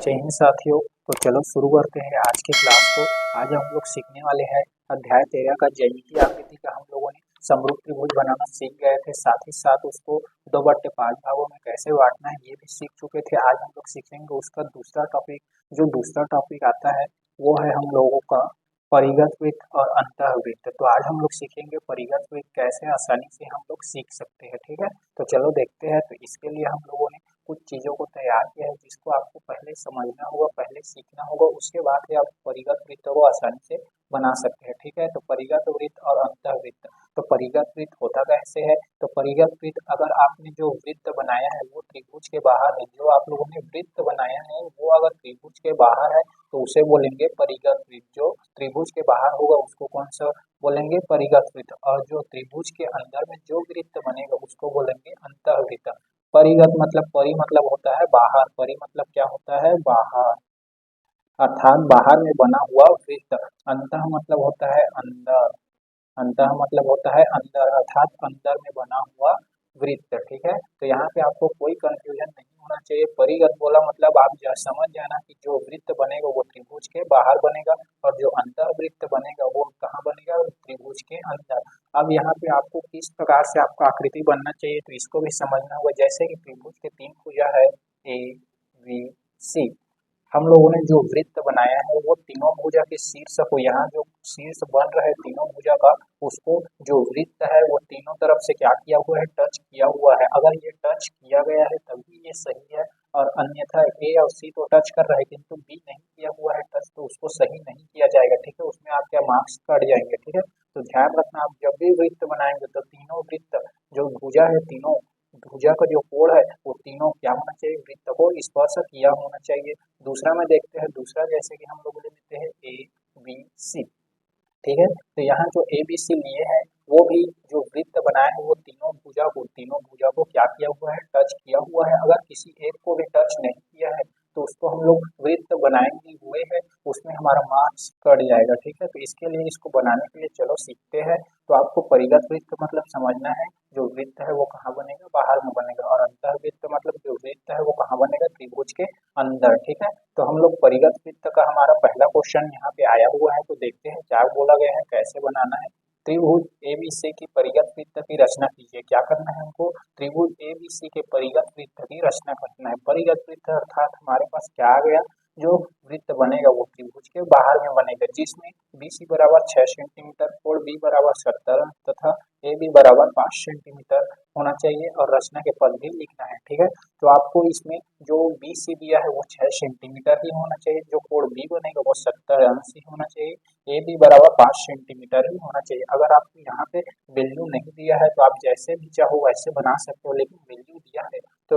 जय हिंद साथियों। तो चलो शुरू करते हैं आज के क्लास को। आज हम लोग सीखने वाले हैं अध्याय 13 का ज्यामितीय आकृति का। हम लोगों ने समरूप त्रिभुज बनाना सीख गए थे, साथ ही साथ उसको 2/5 भागों में कैसे बांटना है ये भी सीख चुके थे। आज हम लोग सीखेंगे उसका दूसरा टॉपिक। जो दूसरा टॉपिक आता है वो है हम लोगों का परिगत वृत्त और अंतःवृत्त। तो आज हम लोग सीखेंगे परिगत वृत्त कैसे आसानी से हम लोग सीख सकते हैं। ठीक है, तो चलो देखते हैं। तो इसके लिए हम लोगों ने कुछ चीज़ों को तैयार किया है जिसको आपको पहले समझना होगा, पहले सीखना होगा, उसके बाद ही आप परिगत वृत्तों को आसानी से बना सकते हैं। ठीक है, तो परिगत वृत्त और अंतःवृत्त। तो परिगत वृत्त होता कैसे है? तो परिगत वृत्त, अगर आपने जो वृत्त बनाया है वो त्रिभुज के बाहर है, जो आप लोगों ने वृत्त बनाया है वो अगर त्रिभुज के बाहर है तो उसे बोलेंगे परिगत वृत्त। जो त्रिभुज के बाहर होगा उसको कौन सा बोलेंगे? परिगत वृत्त। और जो त्रिभुज के अंदर में जो वृत्त बनेगा उसको बोलेंगे अंतःवृत्त। परिगत मतलब परि मतलब होता है बाहर, परि मतलब क्या होता है? बाहर, अर्थात बाहर में बना हुआ वृत्त। अंतः मतलब होता है अंदर, अंतः मतलब होता है अंदर, अर्थात अंदर में बना हुआ वृत्त। ठीक है, तो यहाँ पे आपको कोई कंफ्यूजन नहीं होना चाहिए। परिगत बोला मतलब आप समझ जाना कि जो वृत्त बनेगा वो त्रिभुज के बाहर बनेगा और जो अंतः वृत्त बनेगा वो कहाँ बनेगा? त्रिभुज के अंदर। अब यहाँ पे आपको किस प्रकार से आपका आकृति बनना चाहिए तो इसको भी समझना होगा। जैसे कि त्रिभुज के 3 भुजा है ए बी सी। हम लोगों ने जो वृत्त बनाया है वो तीनों भुजा के शीर्ष को, यहाँ जो शीर्ष बन रहा है तीनों भुजा का, उसको जो वृत्त है वो तीनों तरफ से क्या किया हुआ है? टच किया हुआ है। अगर ये टच किया गया है तभी ये सही है, और अन्यथा ए और सी तो टच कर रहा है किंतु बी नहीं किया हुआ है टच, तो उसको सही नहीं किया जाएगा। ठीक है, उसमें आपके मार्क्स कट जाएंगे। ठीक है, तो ध्यान रखना, आप जब भी वृत्त बनाएंगे तो तीनों वृत्त जो भुजा है, तीनों भुजा का जो कोण है वो तीनों क्या होना चाहिए? वृत्त को स्पर्श किया होना चाहिए। दूसरा में देखते हैं, दूसरा जैसे कि हम लोग ले लेते हैं ए बी सी। ठीक है, तो यहाँ जो ए बी सी लिए हैं वो भी जो वृत्त बनाए हैं वो तीनों भुजा को क्या किया हुआ है? टच किया हुआ है। अगर किसी एक को भी टच नहीं किया है तो उसको हम लोग वृत्त बनाएंगे हुए है, उसमें हमारा मार्क्स कट जाएगा। ठीक है, तो इसके लिए इसको बनाने के लिए चलो सीखते हैं। तो आपको परिगत वृत्त का मतलब समझना है, जो वृत्त है वो कहाँ बनेगा? बाहर में बनेगा। और अंतःवृत्त मतलब जो वृत्त है वो कहाँ बनेगा? त्रिभुज के अंदर। ठीक है, तो हम लोग परिगत वृत्त का हमारा पहला क्वेश्चन यहाँ पे आया हुआ है, तो देखते हैं क्या बोला गया है, कैसे बनाना है। त्रिभुज एबीसी की परिगत वृत्त की रचना कीजिए। क्या करना है हमको? त्रिभुज एबीसी के परिगत वृत्त की रचना करना है। परिगत वृत्त अर्थात हमारे पास क्या आ गया? जो वृत्त बनेगा वो त्रिभुज के बाहर में बनेगा, जिसमें BC बराबर 6 सेंटीमीटर, कोण B बराबर 70 तथा AB बराबर 5 सेंटीमीटर होना चाहिए, और रचना के पद भी लिखना है। ठीक है, तो आपको इसमें जो BC दिया है वो 6 सेंटीमीटर ही होना चाहिए, जो कोण B बनेगा वो 70 अंश ही होना चाहिए, AB बराबर 5 सेंटीमीटर ही होना चाहिए। अगर आपको यहाँ पे वैल्यू नहीं दिया है तो आप जैसे भी चाहो वैसे बना सकते हो, लेकिन वैल्यू दिया है तो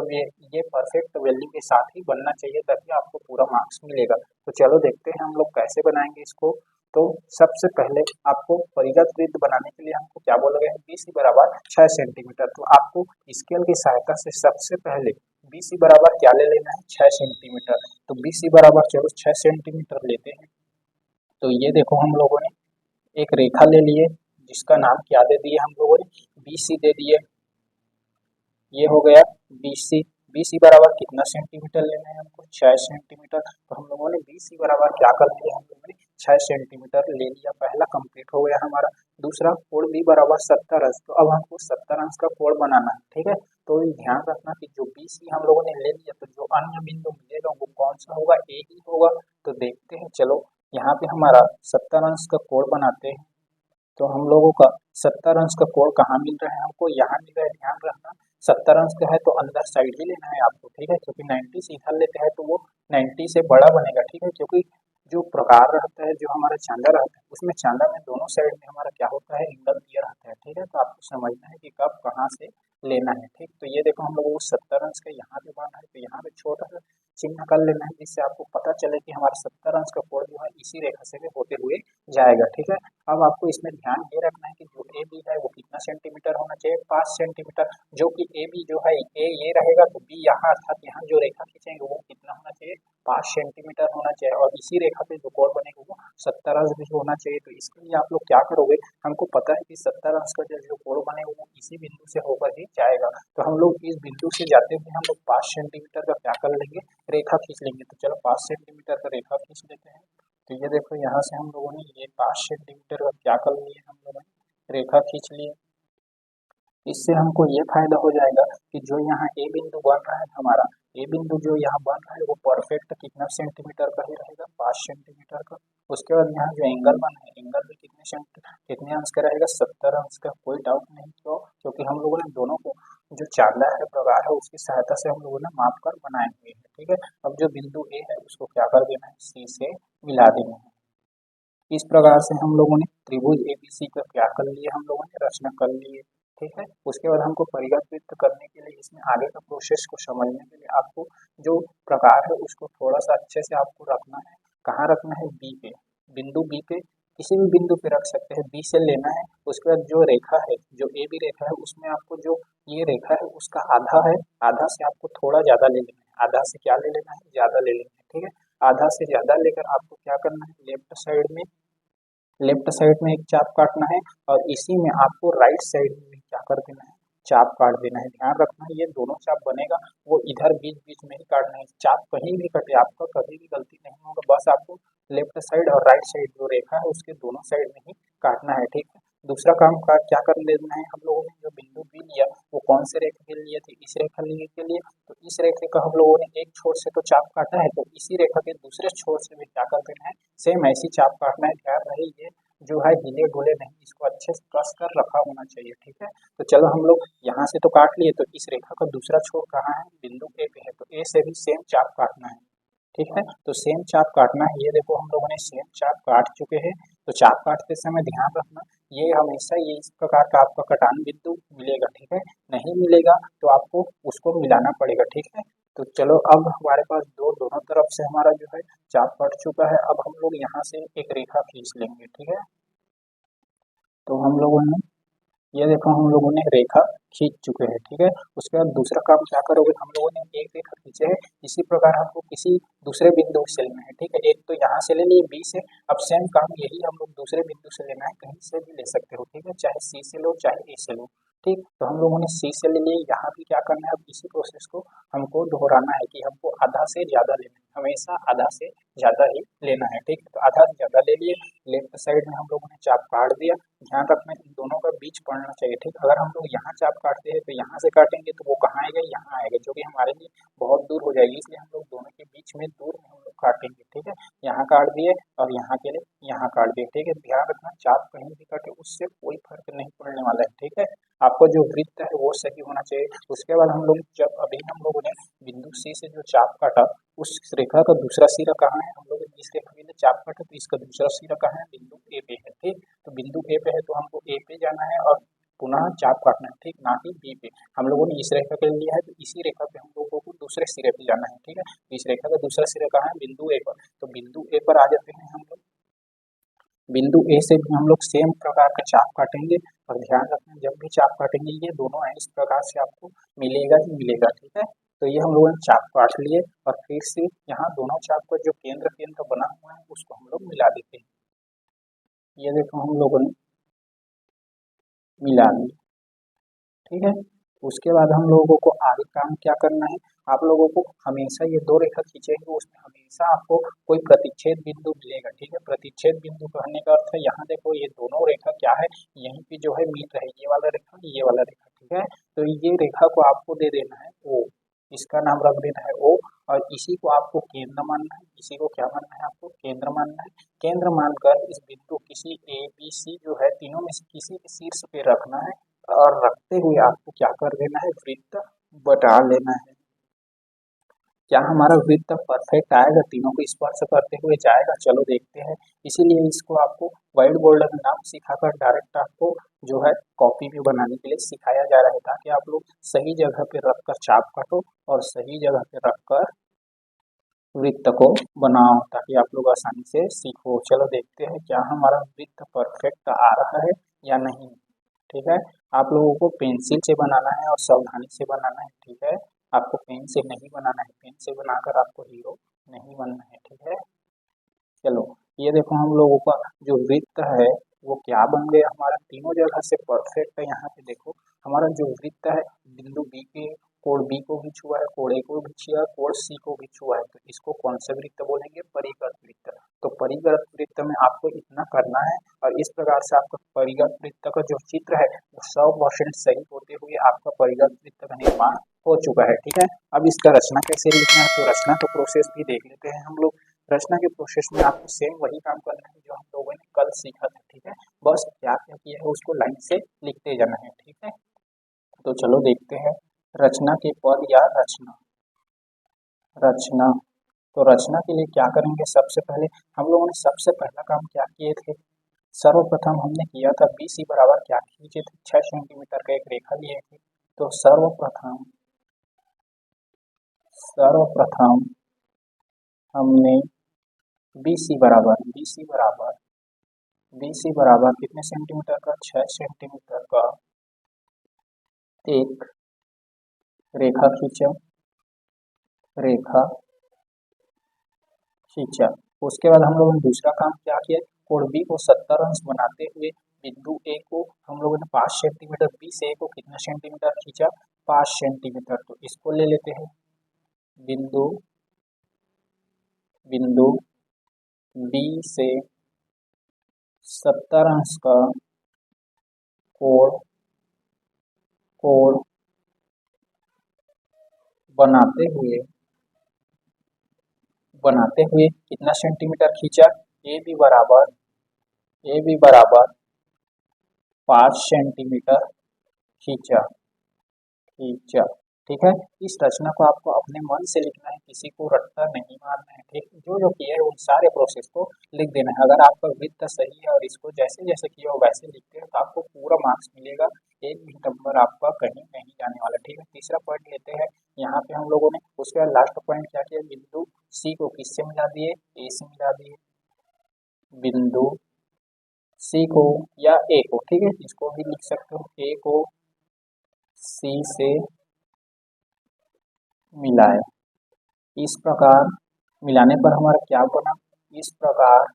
ये परफेक्ट वैल्यू के साथ ही बनना चाहिए, तभी आपको पूरा मार्क्स मिलेगा। तो चलो देखते हैं हम लोग कैसे बनाएंगे इसको। तो सबसे पहले आपको परिगत वृत्त बनाने के लिए हमको क्या बोला गया है? BC बराबर 6 सेंटीमीटर। तो आपको स्केल की सहायता से सबसे पहले BC बराबर क्या ले लेना है? 6 सेंटीमीटर। तो BC बराबर चलो 6 सेंटीमीटर लेते हैं। तो ये देखो हम लोगों ने एक रेखा ले लिए जिसका नाम क्या दे दिए हम लोगों ने? BC दे दिए। ये हो गया BC। BC बराबर कितना सेंटीमीटर लेना है हमको? 6 सेंटीमीटर। तो हम लोगों ने BC बराबर क्या कर लिया? हम लोगों ने 6 सेंटीमीटर ले लिया। पहला कंप्लीट हो गया हमारा। दूसरा, कोण B बराबर 70 अंश। तो अब हमको 70 अंश का कोण बनाना है। ठीक है, तो ध्यान रखना कि जो BC हम लोगों ने ले लिया तो जो अन्य बिंदु मिलेगा वो कौन सा होगा? A ही होगा। तो देखते हैं, चलो यहाँ पे हमारा 70 अंश का कोण बनाते हैं। तो हम लोगों का 70 अंश का कोण कहाँ मिल रहा है हमको? यहाँ मिल रहा है। ध्यान रखना, 70 अंश का है तो अंदर साइड ही लेना है आपको। ठीक है, क्योंकि 90 से इधर लेते हैं तो वो 90 से बड़ा बनेगा। ठीक है, क्योंकि जो प्रकार रहता है, जो हमारा चांदा रहता है, उसमें चांदा में दोनों साइड में हमारा क्या होता है? एंगल दिया रहता है। ठीक है, तो आपको समझना है कि कब कहाँ से लेना है। ठीक, तो ये देखो हम लोगों को 70 अंश का यहाँ पे बना है, तो यहाँ पे छोटा सा चिन्ह कर लेना है, जिससे आपको पता चले कि हमारा 70 अंश का कोण जो है इसी रेखा से भी होते हुए जाएगा। ठीक है, अब आपको इसमें ध्यान ये रखना है कि जो ए बी है वो कितना सेंटीमीटर होना चाहिए? 5 सेंटीमीटर। जो कि ए बी जो है ए ये रहेगा तो बी यहाँ, अर्थात यहाँ जो रेखा खींचेंगे वो कितना होना चाहिए? 5 सेंटीमीटर होना चाहिए। और इसी रेखा पे जो कोण बनेगा वो 70 अंश भी होना चाहिए। तो इसके लिए आप लोग क्या करोगे, हमको पता है कि 70 अंश का जो कोण बने वो इसी बिंदु से होकर ही जाएगा। तो हम लोग इस बिंदु से जाते हुए हम लोग 5 सेंटीमीटर का क्या कर लेंगे, रेखा खींच लेंगे। तो चलो 5 सेंटीमीटर का रेखा खींच लेते हैं। तो ये देखो यहाँ से हम लोगों ने ये 5 सेंटीमीटर का क्या कर लिए, हम लोगों ने रेखा खींच लिए। इससे हमको ये फायदा हो जाएगा कि जो यहाँ ए बिंदु बन रहा है हमारा, ए बिंदु जो यहाँ बन रहा है वो परफेक्ट कितना सेंटीमीटर का ही रहेगा, 5 सेंटीमीटर का। उसके बाद यहाँ जो एंगल बना है, एंगल भी कितने अंश का रहेगा, 70 अंश का। कोई डाउट नहीं, क्योंकि हम लोगों ने दोनों को जो चांदा है, प्रगार है, उसकी सहायता से हम लोगों ने माप कर बनाए हुए हैं। ठीक है, अब जो बिंदु ए है उसको क्या कर देना है, सी से मिला देना है। इस प्रकार से हम लोगों ने त्रिभुज एबीसी का क्या कर लिए, हम लोगों ने रचना कर लिए। ठीक है, उसके बाद हमको परिगत वृत्त करने के लिए, इसमें आगे का प्रोसेस को समझने के लिए आपको जो प्रकार है उसको थोड़ा सा अच्छे से आपको रखना है। कहाँ रखना है, बी पे, बिंदु बी पे, किसी भी बिंदु पे रख सकते हैं, बी से लेना है। उसके बाद जो रेखा है, जो ए बी रेखा है, उसमें आपको जो ये रेखा है उसका आधा है, आधा से आपको थोड़ा ज्यादा ले लेना है। आधा से क्या ले लेना है, ज्यादा ले लेना है। ठीक है, आधा से ज्यादा लेकर आपको क्या करना है, लेफ्ट साइड में एक चाप काटना है, और इसी में आपको राइट साइड में क्या कर देना है, चाप काट देना है। ध्यान रखना है ये दोनों चाप बनेगा वो इधर बीच बीच में ही काटना है। चाप कहीं भी कटे आपका कभी भी गलती नहीं होगा, बस आपको लेफ्ट साइड और राइट साइड जो रेखा है उसके दोनों साइड में ही काटना है। ठीक है, दूसरा काम का क्या कर लेना है, हम लोगों ने जो बिंदु बी लिया वो कौन से रेखा के लिए थे, इस रेखा के लिए। तो इस रेखे का हम लोगों ने एक छोर से तो चाप काटा है, तो इसी रेखा के दूसरे छोर से भी क्या कर देना है, सेम ऐसी चाप काटना है। ध्यान रहे ये जो है हिले डुले नहीं, इसको अच्छे से कस कर रखा होना चाहिए। ठीक है, तो चलो हम लोग यहाँ से तो काट लिए, तो इस रेखा का दूसरा छोर कहाँ है, बिंदु ए पे है, तो ए से भी सेम चाप काटना है। ठीक है, तो सेम चाप काटना है। ये देखो हम लोगों ने सेम चाप काट चुके हैं। तो चाप काटते समय ध्यान रखना, ये हमेशा ये इस प्रकार का आपका कटान बिंदु मिलेगा। ठीक है, नहीं मिलेगा तो आपको उसको मिलाना पड़ेगा। ठीक है, तो चलो अब हमारे पास दोनों तरफ से हमारा जो है चाप कट चुका है। अब हम लोग यहाँ से एक रेखा खींच लेंगे। ठीक है, तो हम लोगों ने ये देखो हम लोगों ने रेखा खींच चुके हैं। ठीक है, उसके बाद दूसरा काम क्या करोगे, हम लोगों ने एक रेखा खींचे है, इसी प्रकार हमको किसी दूसरे बिंदु से लेना है। ठीक है, एक तो यहाँ से ले लिए बी से, अब सेम काम यही हम लोग दूसरे बिंदु से लेना है, कहीं से भी ले सकते हो। ठीक है, चाहे सी से लो चाहे ए से लो। ठीक, तो हम लोगों ने सी से ले लिए, यहाँ भी क्या करना है, अब इसी प्रोसेस को हमको दोहराना है कि हमको आधा से ज्यादा लेना है, हमेशा आधा से ज्यादा ही लेना है। ठीक है, तो आधा से ज्यादा ले लिए, लेफ्ट साइड में हम लोगों ने चाप काट दिया। ध्यान रखना इन दोनों का बीच पड़ना चाहिए। ठीक, अगर हम लोग यहाँ चाप काटते हैं तो यहाँ से काटेंगे तो वो कहाँ आएगा, यहाँ आएगा, जो कि हमारे लिए बहुत दूर हो जाएगी, इसलिए हम लोग दोनों के बीच में दूर में हम लोग काटेंगे। ठीक है, यहाँ काट दिए और यहाँ के लिए यहाँ काट दिए। ठीक है, ध्यान रखना चाप कहीं भी काटे उससे कोई फर्क नहीं पड़ने वाला है। ठीक है, आपको जो वृत्त है वो सही होना चाहिए। उसके बाद हम लोग जब अभी हम लोगों ने बिंदु सी से जो चाप काटा, उस रेखा का दूसरा सिरा कहाँ है, हम लोग इस रेखा के लिए चाप काटा तो इसका दूसरा सिरा कहाँ है, बिंदु ए पे है। ठीक, तो बिंदु ए पे है तो हमको ए पे जाना है और पुनः चाप काटना है। ठीक, ना कि बी पे। हम लोगों ने इस रेखा के लिए लिया है तो इसी रेखा पे हम लोगों को दूसरे सिरे पे जाना है। ठीक है, इस रेखा का दूसरा सिरा कहाँ है, बिंदु ए पर। तो बिंदु ए पर आ जाते हैं हम लोग, बिंदु ए से भी हम लोग सेम प्रकार का चाप काटेंगे। और ध्यान रखना जब भी चाप काटेंगे ये दोनों है इस प्रकार से आपको मिलेगा ही मिलेगा। ठीक है, तो ये हम लोगों ने चाप काट लिए और फिर से यहाँ दोनों चाप का जो केंद्र केंद्र बना हुआ है उसको हम लोग मिला देते हैं। ये देखो हम लोगों ने मिला लिया। ठीक है, उसके बाद हम लोगों को आगे काम क्या करना है, आप लोगों को हमेशा ये दो रेखा खींचेंगे उसमें हमेशा आपको कोई प्रतिच्छेद बिंदु मिलेगा। ठीक है, प्रतिच्छेद बिंदु कहने का अर्थ है यहाँ देखो ये दोनों रेखा क्या है, यहीं पे जो है मिल रहे, ये वाला रेखा ये वाला रेखा। ठीक है, तो ये रेखा को आपको दे देना है ओ, इसका नाम रख देना है ओ, और इसी को आपको केंद्र मानना है। इसी को क्या मानना है, आपको केंद्र मानना है। केंद्र मानकर इस बिंदु किसी ए बी सी जो है तीनों में से किसी के शीर्ष पे रखना है, और रखते हुए आपको क्या कर देना है, वृत्त बटा लेना है। क्या हमारा वृत्त परफेक्ट आएगा, तीनों को स्पर्श करते हुए जाएगा, चलो देखते हैं। इसीलिए इसको आपको व्हाइट बोर्ड में नाम सिखाकर डायरेक्ट आपको जो है कॉपी में बनाने के लिए सिखाया जा रहा है, ताकि आप लोग सही जगह पे रखकर चाप काटो और सही जगह पे रखकर वृत्त को बनाओ, ताकि आप लोग आसानी से सीखो। चलो देखते हैं क्या हमारा वृत्त परफेक्ट आ रहा है या नहीं। ठीक है, आप लोगों को पेंसिल से बनाना है और सावधानी से बनाना है। ठीक है, आपको पेन से नहीं बनाना है, पेन से बनाकर आपको हीरो नहीं बनना है। ठीक है, चलो ये देखो हम लोगों का जो वृत्त है वो क्या बन गया, हमारा तीनों जगह से परफेक्ट है। यहाँ पे देखो हमारा जो वृत्त है बिंदु बी के कोण बी को भी छुआ है, कोण ए को भी छुआ है, कोण सी को भी छुआ है, तो इसको कौन सा वृत्त बोलेंगे, परिगत वृत्त। तो परिगत वृत्त में आपको इतना करना है और इस प्रकार से आपका परिगत वृत्त का जो चित्र है वो 100% सही होते हुए आपका परिगत वृत्त का निर्माण हो चुका है। ठीक है, अब इसका रचना कैसे लिखना है, तो रचना का प्रोसेस भी देख लेते हैं हम लोग। रचना के प्रोसेस में आपको सेम वही काम करना है जो हम लोगों ने कल सीखा था। ठीक है, बस क्या क्या किया है उसको लाइन से लिखते जाना है। ठीक है, तो चलो देखते हैं रचना के पद या रचना। रचना, तो रचना के लिए क्या करेंगे, सबसे पहले हम लोगों ने सबसे पहला काम क्या किए थे, सर्वप्रथम हमने किया था BC बराबर क्या खींचे थे, 6 सेंटीमीटर का एक रेखा लिए थे। तो सर्वप्रथम हमने BC बराबर कितने सेंटीमीटर का, 6 सेंटीमीटर का एक रेखा खींचा। उसके बाद हम लोगों ने दूसरा काम क्या किया, कोण बी को 70 अंश बनाते हुए बिंदु ए को हम लोगों ने 5 सेंटीमीटर, बी से ए को कितना सेंटीमीटर खींचा, 5 सेंटीमीटर। तो इसको ले लेते हैं, बिंदु बी से 70 अंश का कोण बनाते हुए कितना सेंटीमीटर खींचा, ए बी बराबर 5 सेंटीमीटर खींचा। ठीक है, इस रचना को आपको अपने मन से लिखना है, किसी को रट्टा नहीं मारना है। ठीक, जो जो किया है उन सारे प्रोसेस को लिख देना है। अगर आपका वृत्त सही है और इसको जैसे जैसे किया हो वैसे लिखते हैं तो आपको पूरा मार्क्स मिलेगा, एक भी नंबर आपका कहीं नहीं जाने वाला। ठीक है, तीसरा पॉइंट लेते हैं यहाँ पे हम लोगों ने। उसके बाद लास्ट पॉइंट क्या किया, बिंदु सी को किससे मिला दिए, ए से मिला दिए, बिंदु सी को या ए को, ठीक है इसको भी लिख सकते हो, ए को सी से मिलाए। इस प्रकार मिलाने पर हमारा क्या बना, इस प्रकार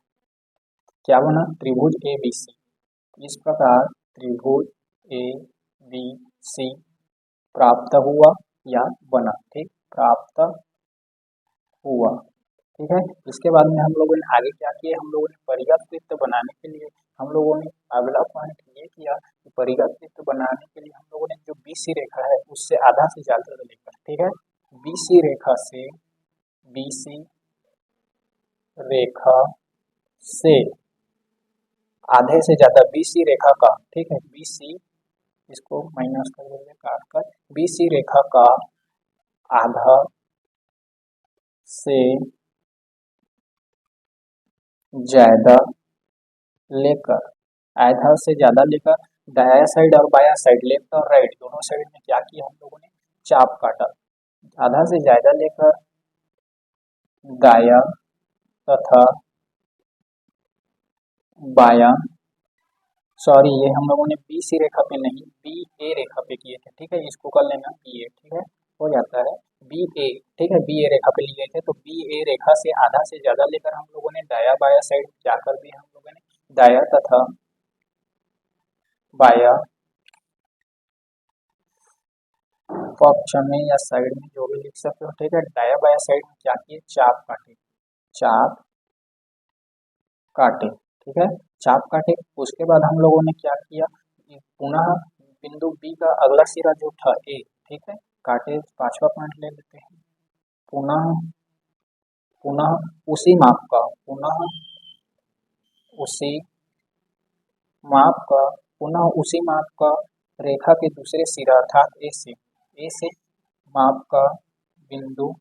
क्या बना, त्रिभुज ABC। इस प्रकार त्रिभुज ABC प्राप्त हुआ या बना। ठीक, प्राप्त हुआ। ठीक है, इसके बाद में हम लोगों ने आगे क्या किया, हम लोगों ने परिगत वृत्त बनाने के लिए हम लोगों ने अगला पॉइंट ये किया कि परिगत वृत्त बनाने के लिए हम लोगों ने जो BC रेखा है उससे आधा से ज्यादा लेकर, ठीक है, BC रेखा से आधे से ज्यादा BC रेखा का, ठीक है BC, इसको माइनस कर देंगे काट कर, BC रेखा का आधा से ज्यादा लेकर दाया साइड और बाया साइड, लेफ्ट और राइट दोनों साइड में क्या किया हम लोगों ने, चाप काटा। आधा से ज्यादा लेकर दाया तथा बाया, सॉरी ये हम लोगों ने BC रेखा पे नहीं BA रेखा पे किए थे। ठीक है, इसको कर लेना BA, ठीक है हो जाता है BA। ठीक है, BA रेखा पे लिए थे, तो BA रेखा से आधा से ज्यादा लेकर हम लोगों ने दाया बाया साइड क्या कर दिया, हम लोगों ने दाया तथा बाया पक्ष में या साइड में जो भी लिख सकते हो। ठीक है, दाया बाया साइड में क्या किए, चाप काटे। ठीक है, चाप काटे। उसके बाद हम लोगों ने क्या किया, पुनः बिंदु बी का अगला सिरा जो था ए, ठीक है काटे, पांचवा पॉइंट ले लेते हैं, पुनः उसी माप का रेखा के दूसरे सिरा अर्थात ए से माप का बिंदु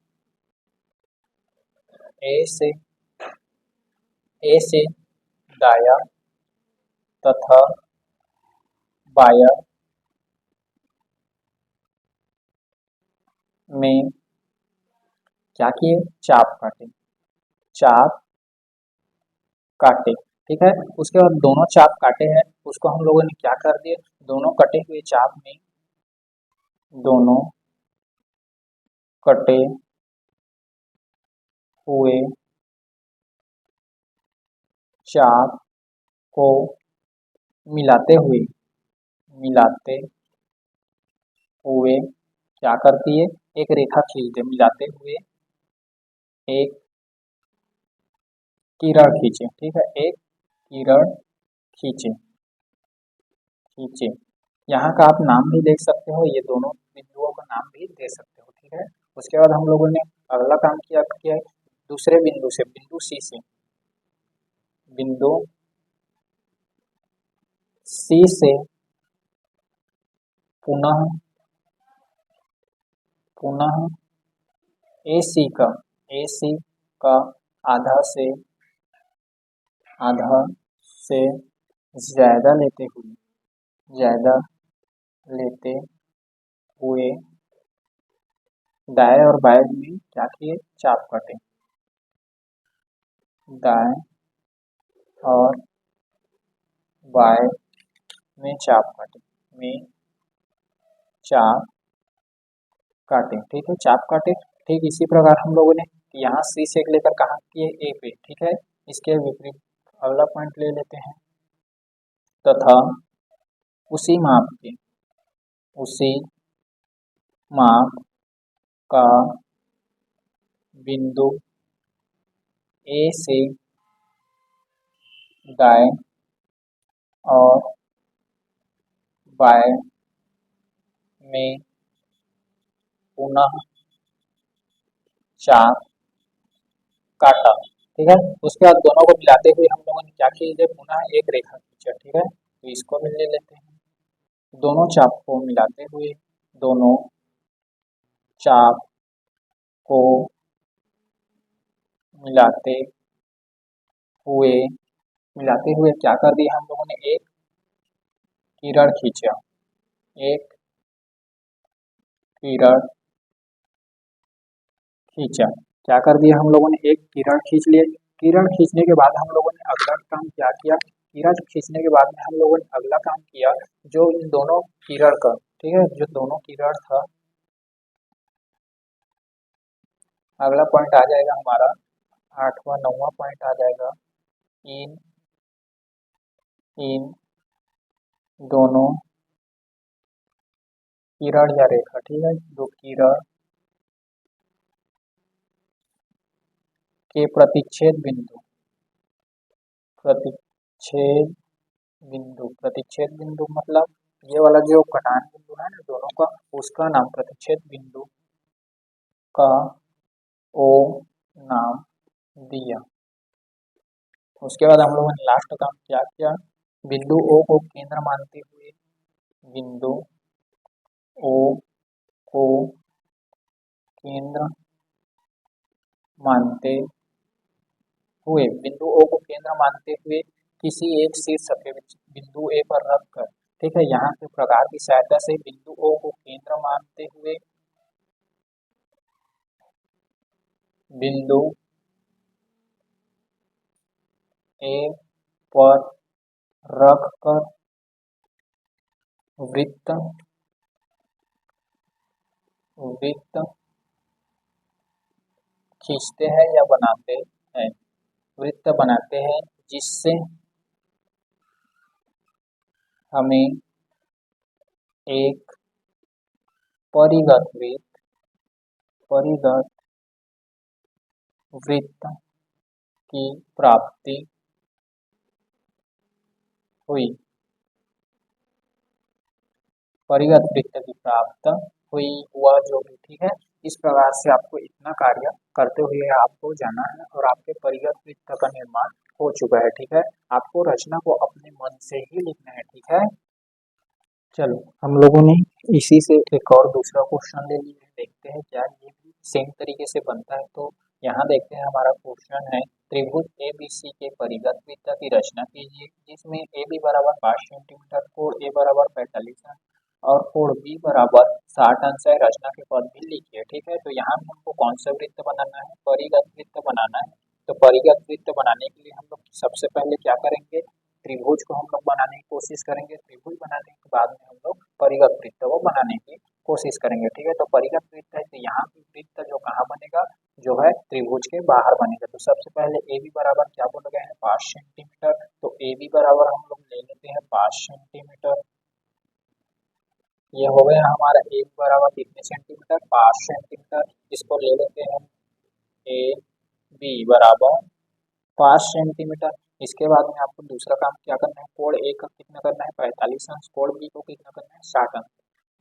ए से दाया तथा बाया में क्या किए, चाप काटे। ठीक है, उसके बाद दोनों चाप काटे हैं उसको हम लोगों ने क्या कर दिया, दोनों कटे हुए चाप में दोनों कटे हुए चाप को मिलाते हुए क्या करती है, एक रेखा खींच दे, मिलाते हुए एक किरण खींचे, ठीक है, एक किरण खींचे। यहाँ का आप नाम भी देख सकते हो, ये दोनों बिंदुओं का नाम भी दे सकते हो, ठीक है। उसके बाद हम लोगों ने अगला काम किया है दूसरे बिंदु से, बिंदु सी से पुनः AC का आधा से ज्यादा लेते हुए दाएं और बाएं में क्या किए, चाप काटे, दाएं और बाएं में चाप काटे, ठीक है, चाप काटे। ठीक इसी प्रकार हम लोगों ने यहाँ सी से लेकर कहाँ किए, ए पे, ठीक है। इसके विपरीत अगला पॉइंट ले लेते हैं, तथा उसी माप का बिंदु ए से दाएं और बाएं में पुनः चाप काटा, ठीक है। उसके बाद दोनों को मिलाते हुए हम लोगों ने क्या किया, पुनः एक रेखा खींचा, ठीक है। तो इसको भी ले लेते हैं, दोनों चाप को मिलाते हुए मिलाते हुए क्या कर दिया हम लोगों ने, एक किरण खींचा, क्या कर दिया हम लोगों ने, एक किरण खींच लिए। किरण खींचने के बाद हम लोगों ने अगला काम क्या किया, किरण खींचने के बाद में हम लोगों ने अगला काम किया, जो इन दोनों किरण का, ठीक है, जो दोनों किरण था, अगला पॉइंट आ जाएगा हमारा 8वां 9वां पॉइंट आ जाएगा, इन दोनों किरण या रेखा, ठीक है, जो किरण के प्रतिच्छेद बिंदु मतलब ये वाला जो कटान बिंदु है ना दोनों का, उसका नाम प्रतिच्छेद बिंदु का ओ नाम दिया। उसके बाद हम लोगों ने लास्ट काम क्या किया, बिंदु ओ को केंद्र मानते हुए बिंदु ओ को केंद्र मानते हुए किसी एक शीर्ष के बिंदु ए पर रख कर, ठीक है, यहाँ के प्रकार की सहायता से बिंदु ओ को केंद्र मानते हुए बिंदु ए पर रख कर वृत्त खींचते हैं या वृत्त बनाते हैं, जिससे हमें एक परिगत वृत्त की प्राप्ति हुई, हुआ जो भी, ठीक है। इस प्रकार से आपको इतना कार्य करते हुए आपको जाना है और आपके परिगत वृत्त का निर्माण हो चुका है, ठीक है। आपको रचना को अपने मन से ही लिखना है, ठीक है। चलो हम लोगों ने इसी से एक और दूसरा क्वेश्चन ले लिया है, देखते हैं क्या ये भी सेम तरीके से बनता है। तो यहाँ देखते हैं हमारा क्वेश्चन है, त्रिभुज ABC के परिगत वृत्त की रचना कीजिए, जिसमें AB बराबर 5 सेंटीमीटर, कोण A बराबर 45 है और कोण B बराबर 60 अंश है, रचना के पद भी लिखिए, ठीक है। तो यहाँ हमको कौन सा वृत्त बनाना है, परिगत वृत्त बनाना है। तो परिगत वृत्त बनाने के लिए हम लोग सबसे पहले क्या करेंगे, त्रिभुज को हम लोग बनाने की कोशिश करेंगे, त्रिभुज बनाने के बाद में हम लोग परिगत वृत्त को बनाने की कोशिश करेंगे, ठीक है। तो परिगत वृत्त है, तो यहाँ पे वृत्त जो कहाँ बनेगा, जो है त्रिभुज के बाहर बनेगा। तो सबसे पहले ए बी बराबर क्या बोला गया है, 5 सेंटीमीटर। तो ए बी बराबर हम लोग ले लेते हैं 5 सेंटीमीटर। ये हो गया हमारा ए बी बराबर कितने सेंटीमीटर, 5 सेंटीमीटर। इसको ले लेते हैं ए बी बराबर 5 सेंटीमीटर। इसके बाद में आपको दूसरा काम क्या करना है, कोण ए का कितना करना है, 45 अंश। कोण बी को कितना करना है, 60 अंश।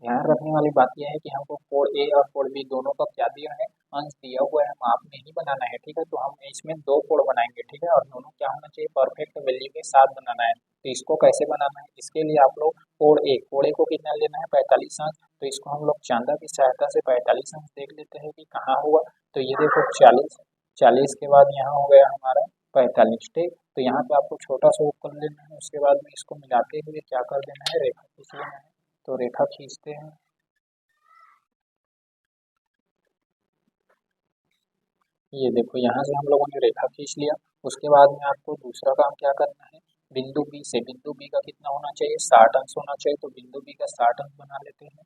ध्यान रखने वाली बात यह है कि हमको कोण ए और कोण बी दोनों का क्या दिया है, अंश दिया हुआ है, माप में ही बनाना है, ठीक है। तो हम इसमें दो कोण बनाएंगे, ठीक है, और दोनों क्या होना चाहिए, परफेक्ट वैल्यू के साथ बनाना है। तो इसको कैसे बनाना है, इसके लिए आप लोग कोण ए को कितना लेना है, 45 अंश। तो इसको हम लोग चांदा की सहायता से 45 अंश देख लेते हैं कि कहाँ हुआ। तो ये देखो 40, 40 के बाद यहाँ हो गया हमारा 45, ठीक। तो यहाँ पे आपको छोटा सा कर लेना है, उसके बाद में इसको मिलाते हुए क्या कर देना है, रेखा खींच लेना है। तो रेखा खींचते हैं, ये देखो यहाँ से हम लोगों ने रेखा खींच लिया। उसके बाद में आपको दूसरा काम क्या करना है, बिंदु बी से, बिंदु बी का कितना होना चाहिए, 60 अंश होना चाहिए। तो बिंदु बी का 60 अंश बना लेते हैं।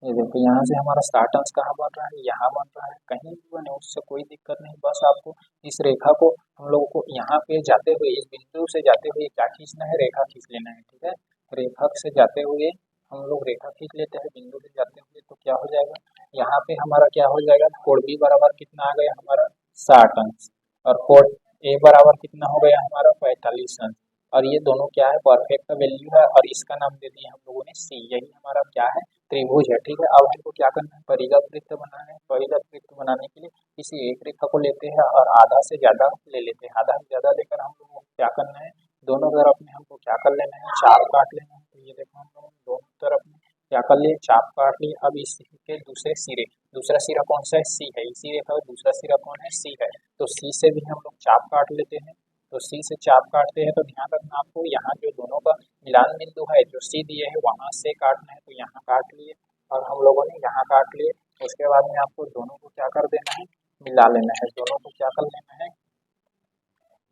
ये देखो यहाँ से हमारा 60 अंश कहाँ बन रहा है, यहाँ बन रहा है, कहीं भी बने उससे कोई दिक्कत नहीं। बस आपको इस रेखा को, हम लोगों को यहाँ पे जाते हुए, इस बिंदु से जाते हुए क्या खींचना है, रेखा खींच लेना है, ठीक है। रेखा से जाते हुए हम लोग रेखा खींच लेते हैं बिंदु से जाते हुए। तो क्या हो जाएगा, यहाँ पे हमारा क्या हो जाएगा, कोण बी बराबर कितना आ गया हमारा, 60 अंश। और कोण ए बराबर कितना हो गया हमारा, 45 अंश। और ये दोनों क्या है, परफेक्ट वैल्यू है, और इसका नाम दे दिया हम लोगों ने सी। यही हमारा क्या है, त्रिभुज है, ठीक है। अब हमको क्या करना है, परिगत वृत्त बनाना है। परिगत वृत्त बनाने के लिए किसी एक रेखा को लेते हैं और आधा से ज्यादा ले लेते हैं। आधा से ज्यादा लेकर हम लोगों को क्या करना है, दोनों तरफ में हमको क्या कर लेना है, चाप काट लेना है। तो ये देखो हम लोग दोनों तरफ में क्या कर लिए, चाप काट लिए। अब इस के दूसरे सिरे, दूसरा सिरा कौन सा है, सी है। इसी रेखा का दूसरा सिरा कौन है, सी है। तो सी से भी हम लोग चाप काट लेते हैं। तो सी से चाप काटते हैं तो ध्यान रखना आपको, यहाँ जो दोनों का मिलान बिंदु है, जो सी दिए है वहां से काटना है। तो यहाँ काट लिए और हम लोगों ने यहाँ काट लिए। उसके बाद में आपको दोनों को क्या कर देना है, मिला लेना है। दोनों को क्या कर लेना है,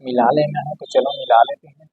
मिला लेना है। तो चलो मिला लेते हैं।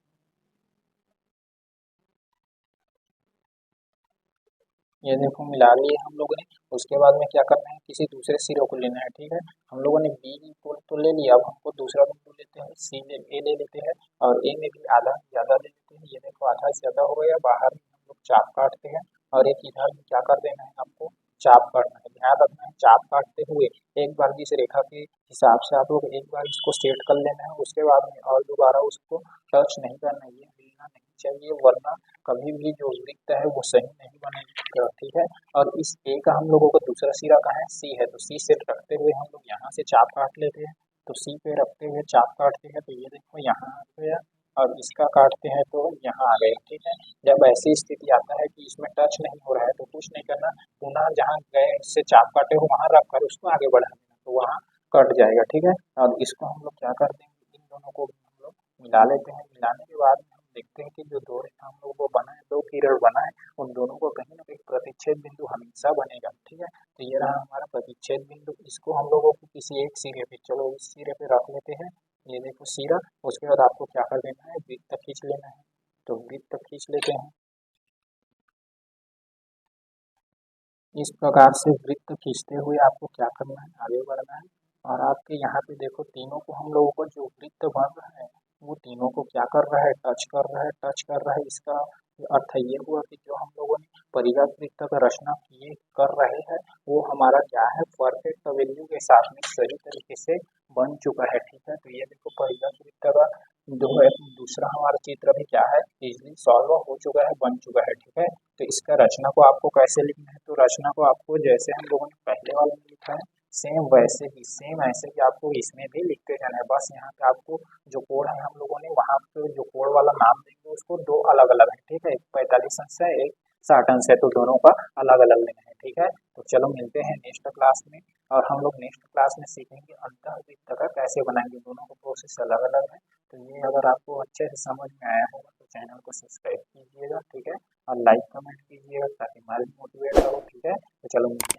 ये देखो मिला लिए हम लोगों ने। उसके बाद में क्या करना है, किसी दूसरे सिरे को लेना है, ठीक है। हम लोगों ने बी को तो ले लिया, अब हमको दूसरा बिंदु लेते हैं, सी ले ए ले लेते हैं। और ए में भी आधा ज्यादा ले लेते हैं। ये देखो आधा से ज्यादा हो गया, बाहर में हम लोग चाप काटते हैं। और एक इधर में क्या कर देना है आपको, चाप काटना है। ध्यान रखना है, चाप काटते हुए एक बार जिस रेखा के हिसाब से आप लोग एक बार इसको सेट कर लेना है, उसके बाद में और दोबारा उसको टच नहीं करना है, ये हिलना नहीं चाहिए, वरना कभी भी जो वृत्त है वो सही नहीं बनेगा, ठीक है। और इस ए का हम लोगों का दूसरा सिरा कहाँ है, सी है। तो सी से रखते हुए हम लोग यहाँ से चाप काट लेते हैं। तो सी पे रखते हुए चाप काटते हैं। तो ये देखो यहाँ आ गया, और इसका काटते हैं तो यहाँ आ गया, ठीक है। जब ऐसी स्थिति आता है कि इसमें टच नहीं हो रहा है तो कुछ नहीं करना, पुनः जहाँ गए इससे चाप काटे हो वहां रख कर उसको आगे बढ़ा देना, तो वहाँ कट जाएगा, ठीक है। और इसको हम लोग क्या कर देंगे, इन दोनों को भी हम लोग मिला लेते हैं। मिलाने के बाद में हम देखते हैं कि जो दो रेखा हम लोग को बना है, दो किरण बना है, उन दोनों को कहीं ना कहीं प्रतिच्छेद बिंदु हमेशा बनेगा, ठीक है। तो ये रहा हमारा प्रतिच्छेद बिंदु। इसको हम लोगों को किसी एक सिरे पे, चलो इस सिरे पे रख लेते हैं। ये देखो सिरा। उसके बाद आपको क्या कर देना है, वृत्त खींच लेना है। तो वृत्त खींच लेते हैं। इस प्रकार से वृत्त खींचते हुए आपको क्या करना है, आगे बढ़ना है। और आपके यहाँ पे देखो तीनों को हम लोगों को जो वृत्त बन रहा है, वो तीनों को क्या कर रहा है, टच कर रहा है, टच कर रहा है। इसका अर्थ ये हुआ कि जो हम लोगों ने परिगत वृत्त का रचना किए कर रहे हैं, वो हमारा क्या है, परफेक्ट वैल्यू के साथ में सही तरीके से बन चुका है, ठीक है। तो ये देखो परिगत वृत्त का जो है दूसरा हमारा चित्र भी क्या है, इजिली सॉल्व हो चुका है, बन चुका है, ठीक है। तो इसका रचना को आपको कैसे लिखना है, तो रचना को आपको जैसे हम लोगों ने पहले वाले में लिखा है, सेम वैसे ही, सेम ऐसे ही आपको इसमें भी लिखते जाना है। बस यहाँ पे आपको जो कोड है हम लोगों ने वहाँ पे जो कोड वाला नाम देंगे उसको दो अलग अलग है, ठीक है। एक 45 अंश है, एक 60 अंश है, तो दोनों का अलग अलग लेना है, ठीक है। तो चलो मिलते हैं नेक्स्ट क्लास में। और हम लोग नेक्स्ट क्लास में सीखेंगे अंतःवृत्त का कैसे बनाएंगे, दोनों का प्रोसेस अलग अलग है। तो ये अगर आपको अच्छे से समझ में आया होगा तो चैनल को सब्सक्राइब कीजिएगा, ठीक है। और लाइक कमेंट कीजिएगा ताकि मैं भी मोटिवेट रहो, ठीक है। तो चलो मिलते हैं।